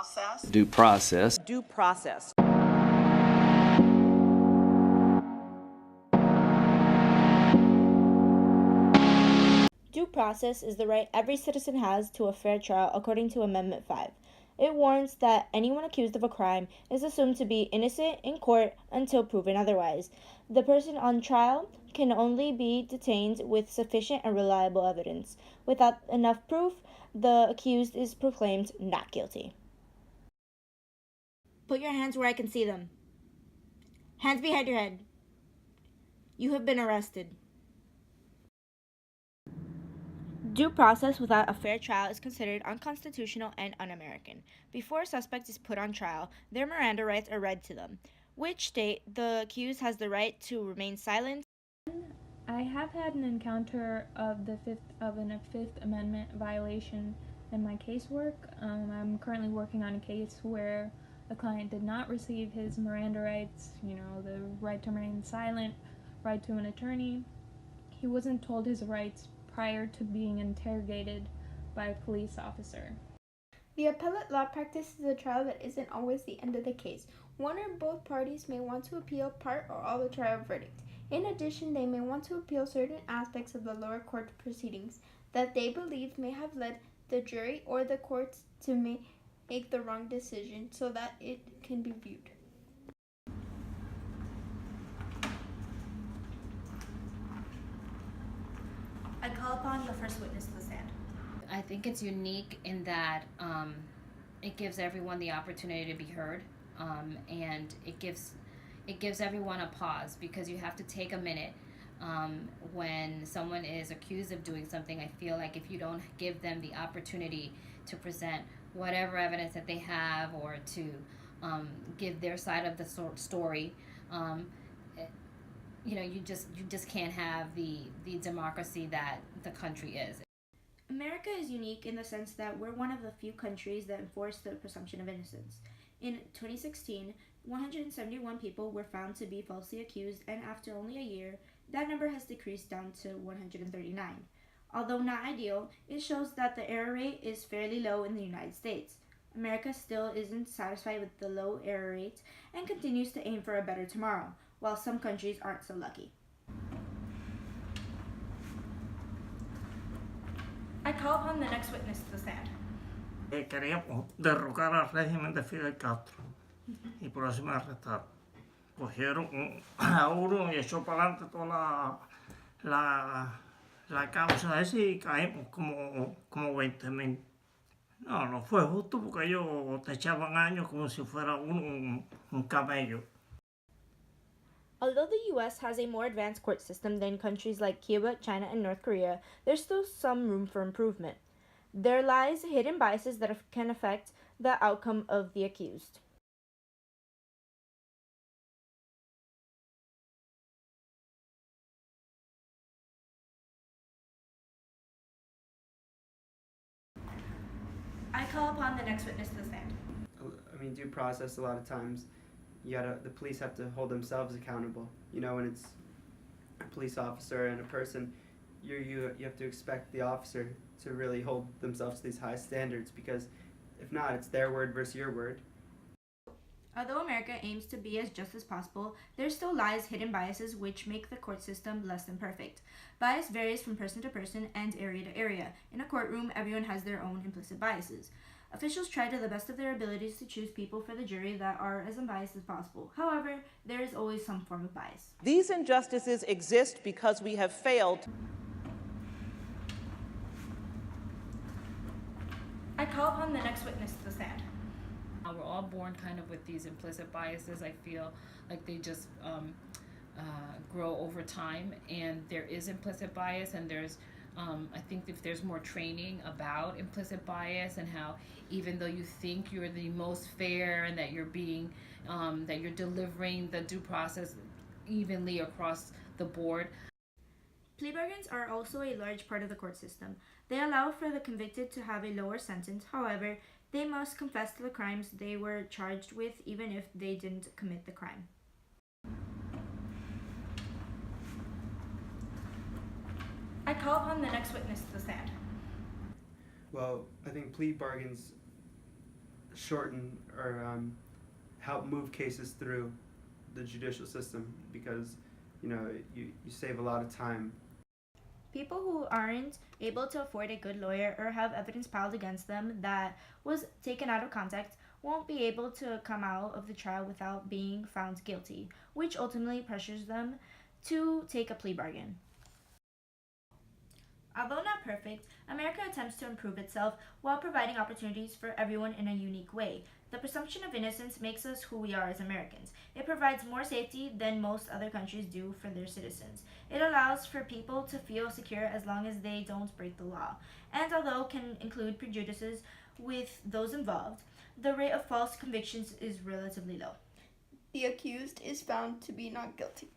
process. Due process. Due process. Due process is the right every citizen has to a fair trial according to Amendment 5. It warrants that anyone accused of a crime is assumed to be innocent in court until proven otherwise. The person on trial can only be detained with sufficient and reliable evidence. Without enough proof, the accused is proclaimed not guilty. Put your hands where I can see them. Hands behind your head. You have been arrested. Due process without a fair trial is considered unconstitutional and un-American. Before a suspect is put on trial, their Miranda rights are read to them, which state the accused has the right to remain silent. I have had an encounter of a Fifth Amendment violation in my casework. I'm currently working on a case where the client did not receive his Miranda rights, the right to remain silent, right to an attorney. He wasn't told his rights prior to being interrogated by a police officer. The appellate law practices a trial that isn't always the end of the case. One or both parties may want to appeal part or all the trial verdict. In addition, they may want to appeal certain aspects of the lower court proceedings that they believe may have led the jury or the courts to make the wrong decision so that it can be viewed. I call upon the first witness to the stand. I think it's unique in that it gives everyone the opportunity to be heard, and it gives everyone a pause, because you have to take a minute when someone is accused of doing something. I feel like if you don't give them the opportunity to present whatever evidence that they have, or to give their side of the story, you just can't have the democracy that the country is. America is unique in the sense that we're one of the few countries that enforce the presumption of innocence. In 2016, 171 people were found to be falsely accused, and after only a year, that number has decreased down to 139. Although not ideal, it shows that the error rate is fairly low in the United States. America still isn't satisfied with the low error rate and continues to aim for a better tomorrow, while some countries aren't so lucky. I call upon the next witness to the stand. Queríamos derrocar al régimen de Fidel Castro y por eso me arrestaron. Cogieron a uno y echó para adelante toda la causa esa y caímos como 20,000. No fue justo, porque ellos te echaban años como si fuera un camello. Although the U.S. has a more advanced court system than countries like Cuba, China, and North Korea, there's still some room for improvement. There lies hidden biases that can affect the outcome of the accused. I call upon the next witness to the stand. I mean, due process, a lot of times, the police have to hold themselves accountable. When it's a police officer and a person, you have to expect the officer to really hold themselves to these high standards, because if not, it's their word versus your word. Although America aims to be as just as possible, there still lies hidden biases which make the court system less than perfect. Bias varies from person to person and area to area. In a courtroom, everyone has their own implicit biases. Officials try to the best of their abilities to choose people for the jury that are as unbiased as possible. However, there is always some form of bias. These injustices exist because we have failed. I call upon the next witness to the stand. We're all born kind of with these implicit biases. I feel like they just grow over time, and there is implicit bias, and there's I think if there's more training about implicit bias and how even though you think you're the most fair and that you're being that you're delivering the due process evenly across the board. Plea bargains are also a large part of the court system. They allow for the convicted to have a lower sentence. However, they must confess to the crimes they were charged with, even if they didn't commit the crime. I call upon the next witness to the stand. Well, I think plea bargains shorten or help move cases through the judicial system, because you save a lot of time. People who aren't able to afford a good lawyer or have evidence piled against them that was taken out of context won't be able to come out of the trial without being found guilty, which ultimately pressures them to take a plea bargain. Although not perfect, America attempts to improve itself while providing opportunities for everyone in a unique way. The presumption of innocence makes us who we are as Americans. It provides more safety than most other countries do for their citizens. It allows for people to feel secure as long as they don't break the law. And although it can include prejudices with those involved, the rate of false convictions is relatively low. The accused is found to be not guilty.